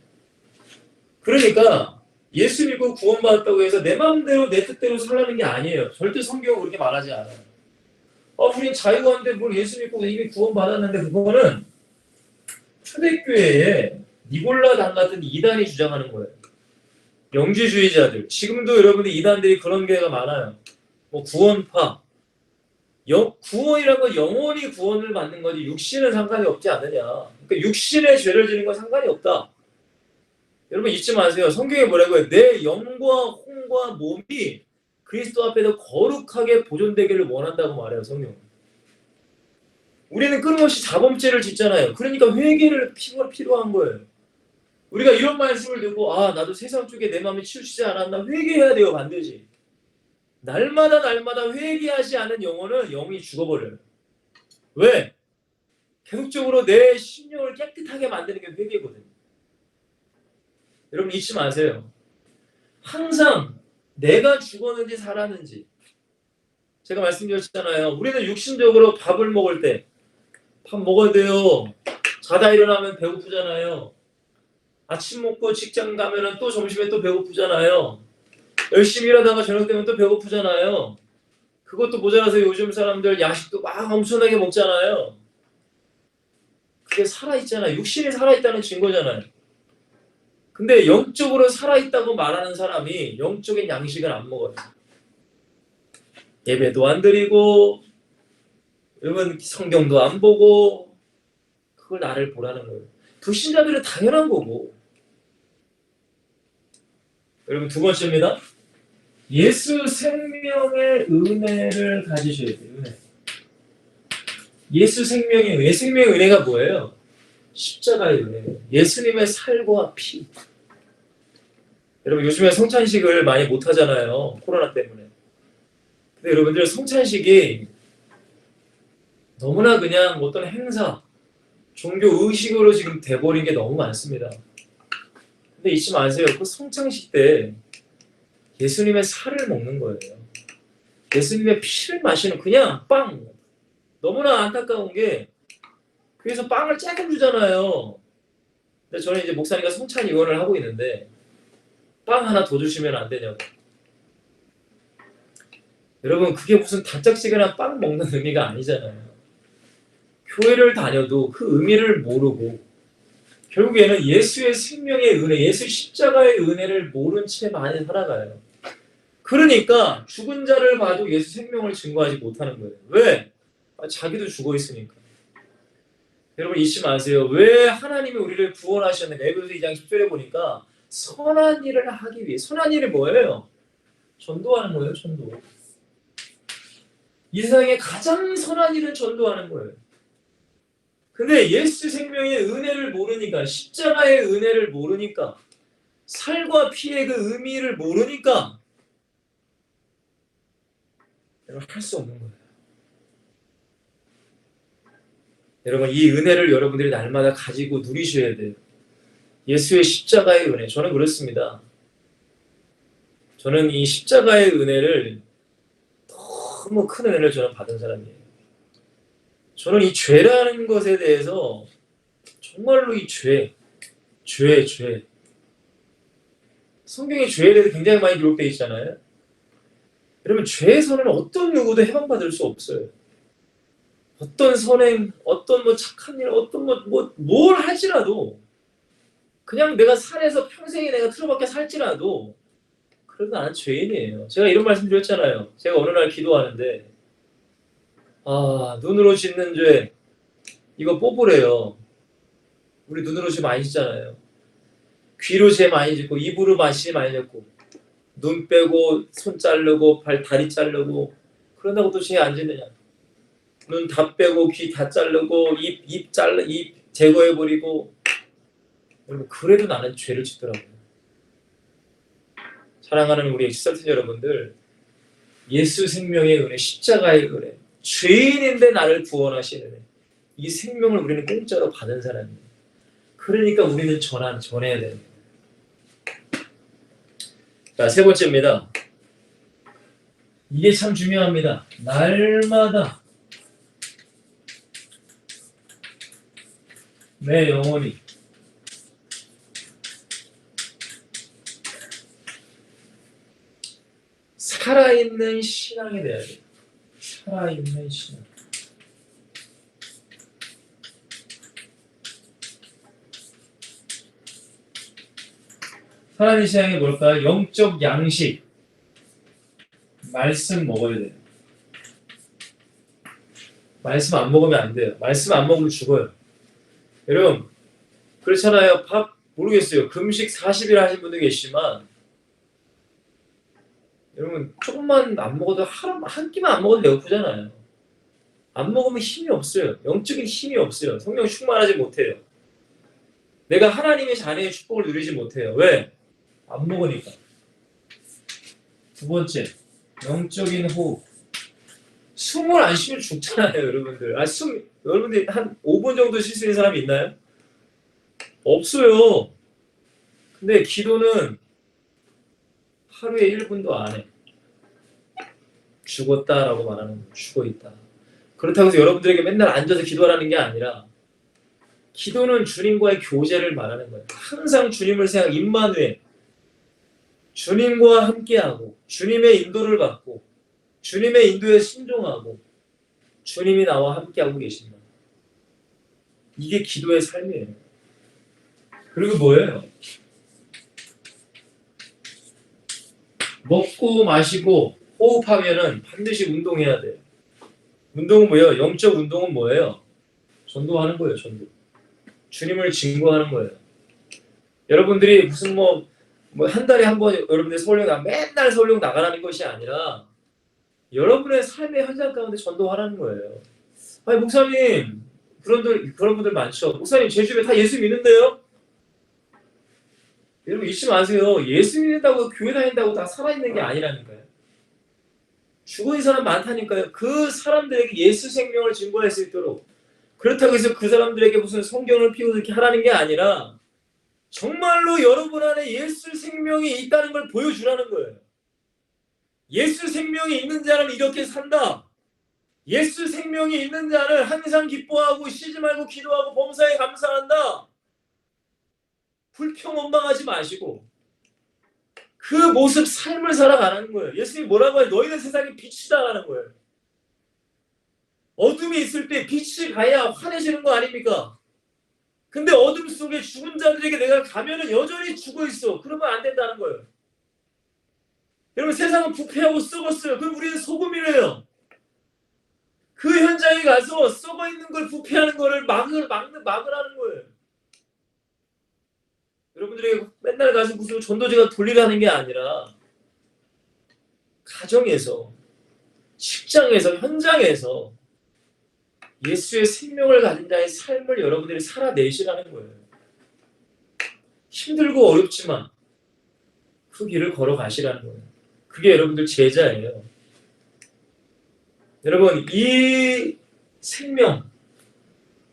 그러니까 예수 믿고 구원받았다고 해서 내 마음대로 내 뜻대로 살라는 게 아니에요. 절대 성경은 그렇게 말하지 않아요. 우린 자유가 없는데 뭘 예수 믿고 이미 구원받았는데, 그거는 초대교회에 니골라당 같은 이단이 주장하는 거예요. 영지주의자들. 지금도 여러분들 이단들이 그런 게가 많아요. 뭐 구원파. 구원이라는 건 영원히 구원을 받는 거지 육신은 상관이 없지 않느냐. 그러니까 육신의 죄를 지는 건 상관이 없다. 여러분, 잊지 마세요. 성경에 뭐라고 해요? 내 영과 혼과 몸이 그리스도 앞에서 거룩하게 보존되기를 원한다고 말해요. 성경은. 우리는 끊임없이 자범죄를 짓잖아요. 그러니까 회개를 필요한 거예요. 우리가 이런 말씀을 듣고 나도 세상 쪽에 내 마음이 치우치지 않았나, 회개해야 돼요. 반드시. 날마다 회개하지 않은 영혼은 영이 죽어버려요. 왜? 계속적으로 내 심령을 깨끗하게 만드는 게 회개거든요. 여러분, 잊지 마세요. 항상 내가 죽었는지 살았는지, 제가 말씀드렸잖아요. 우리는 육신적으로 밥을 먹을 때 밥 먹어야 돼요. 자다 일어나면 배고프잖아요. 아침 먹고 직장 가면은 또 점심에 또 배고프잖아요. 열심히 일하다가 저녁 되면 또 배고프잖아요. 그것도 모자라서 요즘 사람들 야식도 막 엄청나게 먹잖아요. 그게 살아있잖아요. 육신이 살아있다는 증거잖아요. 근데 영적으로 살아있다고 말하는 사람이 영적인 양식을 안 먹어요. 예배도 안 드리고, 여러분 성경도 안 보고, 그걸 나를 보라는 거예요. 불신자들은 당연한 거고. 여러분, 두 번째입니다. 예수 생명의 은혜를 가지셔야 돼요. 은혜. 예수 생명의 은혜. 생명의 은혜가 뭐예요? 십자가의 은혜. 예수님의 살과 피. 여러분 요즘에 성찬식을 많이 못 하잖아요. 코로나 때문에. 근데 여러분들 성찬식이 너무나 그냥 어떤 행사, 종교 의식으로 지금 돼버린 게 너무 많습니다. 근데 잊지 마세요. 그 성찬식 때 예수님의 살을 먹는 거예요. 예수님의 피를 마시는 그냥 빵. 너무나 안타까운 게 그래서 빵을 조금 주잖아요. 근데 저는 이제 목사님과 성찬 위원을 하고 있는데 빵 하나 더 주시면 안 되냐고. 여러분 그게 무슨 단짝지근한 빵 먹는 의미가 아니잖아요. 교회를 다녀도 그 의미를 모르고 결국에는 예수의 생명의 은혜, 예수 십자가의 은혜를 모른 채 많이 살아가요. 그러니까 죽은 자를 봐도 예수 생명을 증거하지 못하는 거예요. 왜? 자기도 죽어 있으니까. 여러분 잊지 마세요. 왜 하나님이 우리를 구원하셨는가? 에베소서 2장 10절에 보니까 선한 일을 하기 위해. 선한 일이 뭐예요? 전도하는 거예요. 전도. 이 세상에 가장 선한 일은 전도하는 거예요. 근데 예수 생명의 은혜를 모르니까, 십자가의 은혜를 모르니까, 살과 피의 그 의미를 모르니까 할 수 없는 거예요. 여러분 이 은혜를 여러분들이 날마다 가지고 누리셔야 돼요. 예수의 십자가의 은혜. 저는 그렇습니다. 저는 이 십자가의 은혜를 너무 큰 은혜를 저는 받은 사람이에요. 저는 이 죄라는 것에 대해서 정말로 이 죄. 성경에 죄에 대해서 굉장히 많이 기록되어 있잖아요. 여러분 죄에서는 어떤 누구도 해방받을 수 없어요. 어떤 선행, 어떤 뭐 착한 일, 어떤 뭘 할지라도 그냥 내가 산에서 평생에 내가 틀어박혀 살지라도 그래도 나는 죄인이에요. 제가 이런 말씀 드렸잖아요. 제가 어느 날 기도하는데 눈으로 짓는 죄 이거 뽑으래요. 우리 눈으로 죄 많이 짓잖아요. 귀로 죄 많이 짓고 입으로 맛이 많이 짓고 눈 빼고 손 자르고 다리 자르고 그런다고 또 죄 안 짓느냐. 눈 다 빼고 귀 다 자르고 입 제거해버리고 여러분 그래도 나는 죄를 짓더라고요. 사랑하는 우리 엑시설트 여러분들 예수 생명의 은혜 십자가의 은혜 죄인인데 나를 구원하시는 은혜 이 생명을 우리는 공짜로 받은 사람이에요. 그러니까 우리는 전해야 됩니다. 자, 세 번째입니다. 이게 참 중요합니다. 날마다 내 영혼이 살아있는 신앙이 돼야 돼요. 살아있는 신앙. 살아있는 신앙이 뭘까요? 영적 양식. 말씀 먹어야 돼요. 말씀 안 먹으면 안 돼요. 말씀 안 먹으면 죽어요. 여러분 그렇잖아요. 밥 모르겠어요. 금식 40일 하신 분도 계시지만 여러분 조금만 안 먹어도 한 끼만 안 먹어도 배고프잖아요. 안 먹으면 힘이 없어요. 영적인 힘이 없어요. 성령 충만하지 못해요. 내가 하나님의 자녀의 축복을 누리지 못해요. 왜? 안 먹으니까. 두 번째, 영적인 호흡. 숨을 안 쉬면 죽잖아요, 여러분들. 여러분들 한 5분 정도 쉴 수 있는 사람이 있나요? 없어요. 근데 기도는 하루에 1분도 안 해. 죽었다라고 말하는 거예요. 죽어있다. 그렇다고 해서 여러분들에게 맨날 앉아서 기도하라는 게 아니라 기도는 주님과의 교제를 말하는 거예요. 항상 주님을 생각, 임마누엘. 주님과 함께하고 주님의 인도를 받고 주님의 인도에 순종하고 주님이 나와 함께하고 계신다. 이게 기도의 삶이에요. 그리고 뭐예요? 먹고 마시고 호흡하면은 반드시 운동해야 돼요. 운동은 뭐예요? 영적 운동은 뭐예요? 전도하는 거예요. 전도. 주님을 증거하는 거예요. 여러분들이 무슨 한 달에 한 번 여러분들 서울역 맨날 서울역 나가라는 것이 아니라 여러분의 삶의 현장 가운데 전도하라는 거예요. 아니 목사님 그런 분들 많죠. 목사님 제 주변에 다 예수 믿는데요? 여러분 잊지 마세요. 예수 믿는다고 교회 다닌다고 다 살아있는 게 아니라니까요. 죽어있는 사람 많다니까요. 그 사람들에게 예수 생명을 증거할 수 있도록, 그렇다고 해서 그 사람들에게 무슨 성경을 피우고 이렇게 하라는 게 아니라 정말로 여러분 안에 예수 생명이 있다는 걸 보여주라는 거예요. 예수 생명이 있는 자는 이렇게 산다. 예수 생명이 있는 자는 항상 기뻐하고 쉬지 말고 기도하고 범사에 감사한다. 불평 원망하지 마시고 그 모습 삶을 살아가는 거예요. 예수님이 뭐라고 해요? 너희는 세상의 빛이다라는 거예요. 어둠이 있을 때 빛이 가야 환해지는 거 아닙니까? 근데 어둠 속에 죽은 자들에게 내가 가면은 여전히 죽어 있어. 그러면 안 된다는 거예요. 여러분 세상은 부패하고 썩었어요. 그럼 우리는 소금이래요. 그 현장에 가서 썩어 있는 걸 부패하는 거를 막으라는 거예요. 여러분들이 맨날 가서 무슨 전도제가 돌리라는 게 아니라 가정에서, 직장에서, 현장에서 예수의 생명을 가진 자의 삶을 여러분들이 살아내시라는 거예요. 힘들고 어렵지만 그 길을 걸어가시라는 거예요. 그게 여러분들 제자예요. 여러분 이 생명,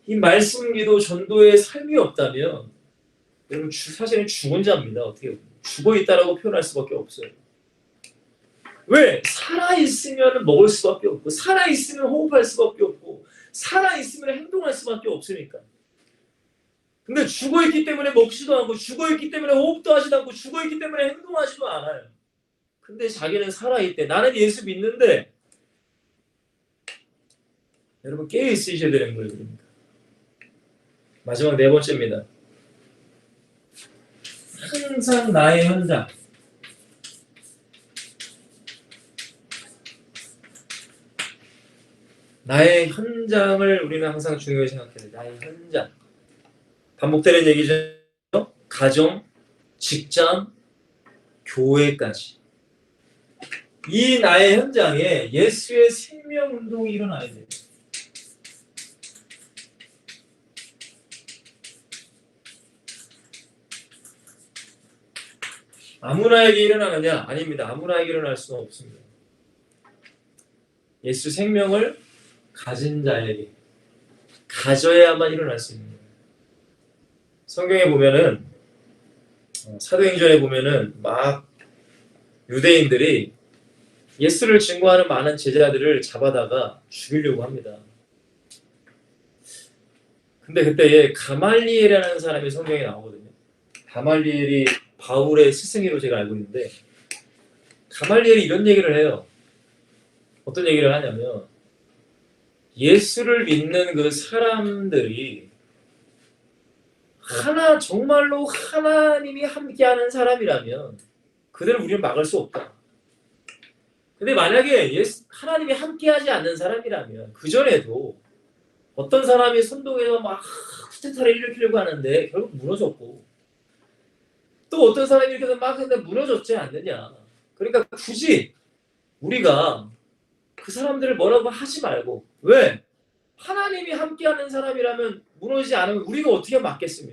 이 말씀, 기도, 전도의 삶이 없다면 여러분 사실은 죽은 자입니다. 어떻게 보면. 죽어있다라고 표현할 수밖에 없어요. 왜? 살아있으면 먹을 수밖에 없고 살아있으면 호흡할 수밖에 없고 살아있으면 행동할 수밖에 없으니까. 근데 죽어있기 때문에 먹지도 않고 죽어있기 때문에 호흡도 하지도 않고 죽어있기 때문에 행동하지도 않아요. 근데 자기는 살아있대. 나는 예수 믿는데. 여러분 깨어있으셔야 되는 거예요. 그러니까. 마지막 네 번째입니다. 항상 나의 현장. 나의 현장을 우리는 항상 중요히 생각해야 돼요. 나의 현장. 반복되는 얘기죠. 가정, 직장, 교회까지. 이 나의 현장에 예수의 생명운동이 일어나야 돼요. 아무나에게 일어나느냐? 아닙니다. 아무나에게 일어날 수는 없습니다. 예수 생명을 가진 자에게 가져야만 일어날 수 있는 거예요. 성경에 보면은 사도행전에 보면은 막 유대인들이 예수를 증거하는 많은 제자들을 잡아다가 죽이려고 합니다. 근데 그때 가말리엘이라는 사람이 성경에 나오거든요. 가말리엘이 바울의 스승이로 제가 알고 있는데 가말리엘이 이런 얘기를 해요. 어떤 얘기를 하냐면 예수를 믿는 그 사람들이 정말로 하나님이 함께하는 사람이라면 그들은 우리를 막을 수 없다. 근데 만약에 하나님이 함께하지 않는 사람이라면 그전에도 어떤 사람이 선동해서 막 쿠데타를 일으키려고 하는데 결국 무너졌고 또 어떤 사람이 이렇게 해서 막 했는데 무너졌지 않느냐. 그러니까 굳이 우리가 그 사람들을 뭐라고 하지 말고 왜? 하나님이 함께하는 사람이라면 무너지지 않으면 우리가 어떻게 막겠으며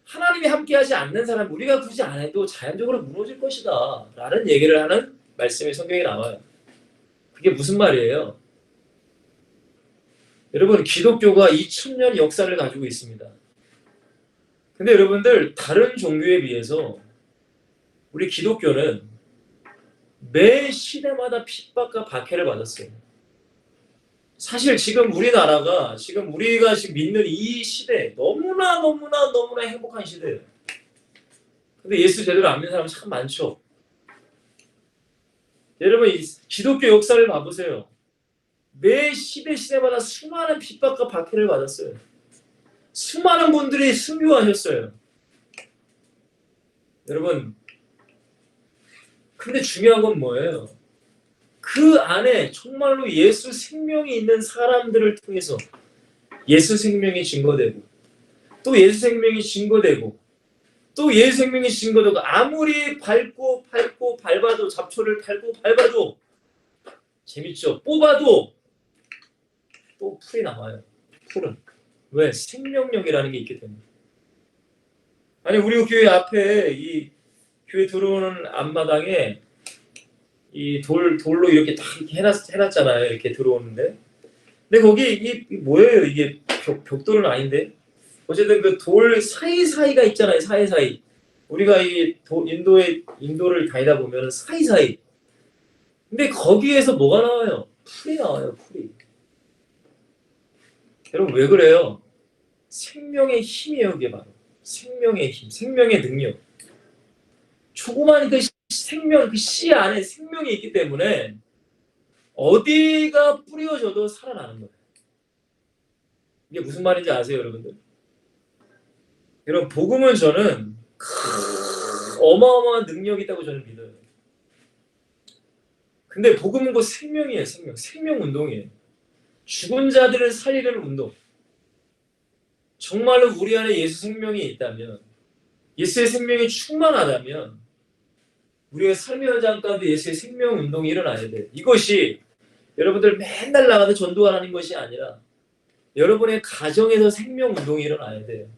하나님이 함께하지 않는 사람 우리가 굳이 안 해도 자연적으로 무너질 것이다 라는 얘기를 하는 말씀이 성경에 나와요. 그게 무슨 말이에요? 여러분 기독교가 2000년 역사를 가지고 있습니다. 근데 여러분들 다른 종교에 비해서 우리 기독교는 매 시대마다 핍박과 박해를 받았어요. 사실 지금 우리나라가 우리가 지금 믿는 이 시대 너무나 행복한 시대예요. 근데 예수 제대로 안 믿는 사람 참 많죠. 여러분 이 기독교 역사를 봐보세요. 매 시대마다 수많은 핍박과 박해를 받았어요. 수많은 분들이 순교하셨어요. 여러분 근데 중요한 건 뭐예요? 그 안에 정말로 예수 생명이 있는 사람들을 통해서 예수 생명이 증거되고 또 예수 생명이 증거되고 또 예수 생명이 증거되고 아무리 밟고 밟아도 잡초를 밟고 밟아도 재밌죠? 뽑아도 또 풀이 나와요. 풀은. 왜? 생명력이라는 게 있기 때문에. 아니 우리 교회 앞에 이 교회 들어오는 앞마당에 이 돌로 이렇게 딱 이렇게 해놨잖아요. 이렇게 들어오는데. 근데 거기 이 뭐예요? 이게 벽돌은 아닌데. 어쨌든 그 돌 사이사이가 있잖아요. 사이사이. 우리가 이 인도를 다니다 보면 사이사이. 근데 거기에서 뭐가 나와요? 풀이 나와요. 풀이. 여러분 왜 그래요? 생명의 힘이에요. 그게 바로. 생명의 힘, 생명의 능력. 조그만 그 생명, 그 씨 안에 생명이 있기 때문에 어디가 뿌려져도 살아나는 거예요. 이게 무슨 말인지 아세요, 여러분들? 여러분, 복음은 저는 어마어마한 능력이 있다고 저는 믿어요. 근데 복음은 그 생명이에요, 생명. 생명 운동이에요. 죽은 자들을 살리는 운동. 정말로 우리 안에 예수 생명이 있다면, 예수의 생명이 충만하다면, 우리가 삶의 현장 가운데 예수의 생명 운동이 일어나야 돼요. 이것이 여러분들 맨날 나가서 전도하는 것이 아니라 여러분의 가정에서 생명 운동이 일어나야 돼요.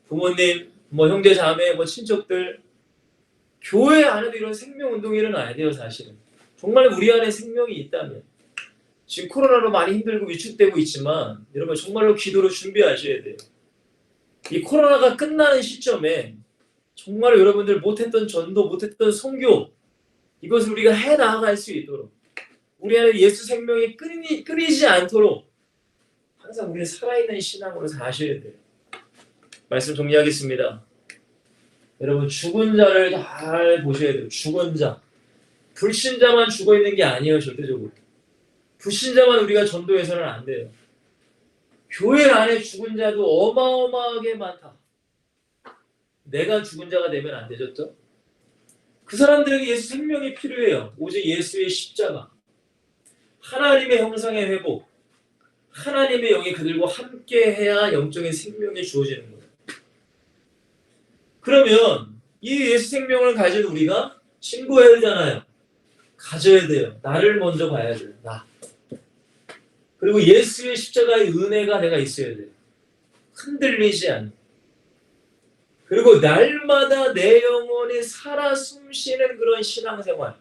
부모님, 형제 자매, 친척들, 교회 안에도 이런 생명 운동이 일어나야 돼요. 사실은 정말 우리 안에 생명이 있다면. 지금 코로나로 많이 힘들고 위축되고 있지만 여러분 정말로 기도로 준비하셔야 돼요. 이 코로나가 끝나는 시점에 정말 여러분들 못했던 전도, 못했던 선교, 이것을 우리가 해나갈 수 있도록 우리 안에 예수 생명이 끊이지 않도록 항상 우리는 살아있는 신앙으로 사셔야 돼요. 말씀 정리하겠습니다. 여러분 죽은 자를 잘 보셔야 돼요. 죽은 자. 불신자만 죽어있는 게 아니에요. 절대적으로. 불신자만 우리가 전도해서는 안 돼요. 교회 안에 죽은 자도 어마어마하게 많다. 내가 죽은 자가 되면 안 되죠? 그 사람들에게 예수 생명이 필요해요. 오직 예수의 십자가. 하나님의 형상의 회복. 하나님의 영이 그들과 함께해야 영적인 생명이 주어지는 거예요. 그러면 이 예수 생명을 가진 우리가 신고해야 되잖아요. 가져야 돼요. 나를 먼저 봐야 돼요. 나. 그리고 예수의 십자가의 은혜가 내가 있어야 돼요. 흔들리지 않는. 그리고 날마다 내 영혼이 살아 숨쉬는 그런 신앙생활.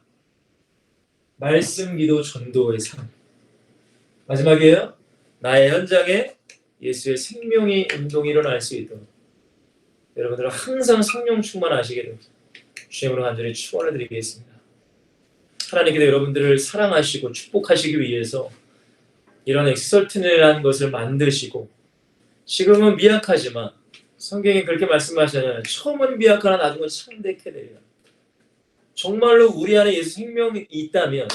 말씀, 기도, 전도의 삶. 마지막이에요. 나의 현장에 예수의 생명이 운동이 일어날 수 있도록 여러분들은 항상 성령 충만하시게 됩니다. 주님으로 간절히 축원을 드리겠습니다. 하나님께서 여러분들을 사랑하시고 축복하시기 위해서 이런 엑설튼이라는 것을 만드시고 지금은 미약하지만 성경이 그렇게 말씀하시잖아요. 처음은 미약하나 나중은 창대케 되리라. 정말로 우리 안에 예수 생명이 있다면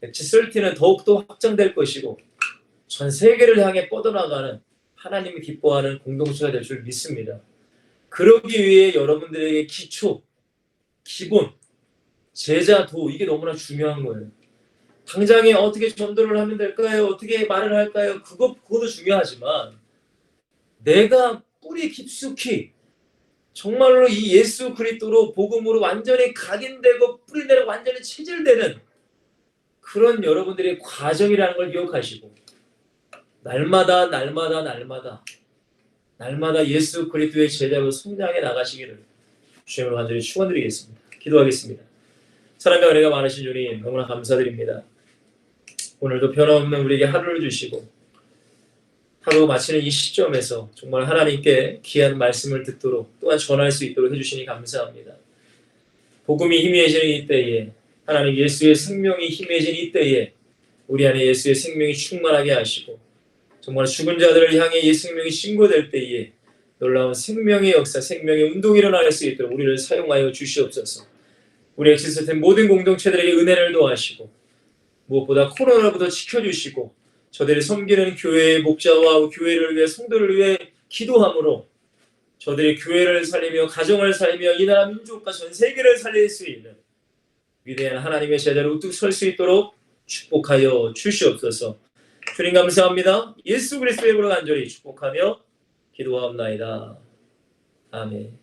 엑설튼은 더욱더 확장될 것이고 전 세계를 향해 뻗어나가는 하나님이 기뻐하는 공동체가 될 줄 믿습니다. 그러기 위해 여러분들에게 기초, 기본, 제자, 도 이게 너무나 중요한 거예요. 당장에 어떻게 전도를 하면 될까요? 어떻게 말을 할까요? 그것도 중요하지만 내가 뿌리 깊숙이 정말로 이 예수 그리스도로 복음으로 완전히 각인되고 뿌리내려 완전히 체질되는 그런 여러분들의 과정이라는 걸 기억하시고 날마다 예수 그리스도의 제자로 성장해 나가시기를 주님을 간절히 축원드리겠습니다. 기도하겠습니다. 사랑과 은혜가 많으신 주님 너무나 감사드립니다. 오늘도 변함없는 우리에게 하루를 주시고 하루 마치는 이 시점에서 정말 하나님께 귀한 말씀을 듣도록 또한 전할 수 있도록 해주시니 감사합니다. 복음이 희미해지는 이때에 하나님 예수의 생명이 희미해진 이때에 우리 안에 예수의 생명이 충만하게 하시고 정말 죽은 자들을 향해 예수 생명이 신고될 때에 놀라운 생명의 역사, 생명의 운동이 일어날 수 있도록 우리를 사용하여 주시옵소서. 우리 엑시스템 모든 공동체들에게 은혜를 도하시고 무엇보다 코로나로부터 지켜주시고 저들이 섬기는 교회의 목자와 교회를 위해 성도를 위해 기도함으로 저들이 교회를 살리며 가정을 살리며 이 나라 민족과 전 세계를 살릴 수 있는 위대한 하나님의 제자로 우뚝 설 수 있도록 축복하여 주시옵소서. 주님 감사합니다. 예수 그리스도의 이름으로 간절히 축복하며 기도하옵나이다. 아멘.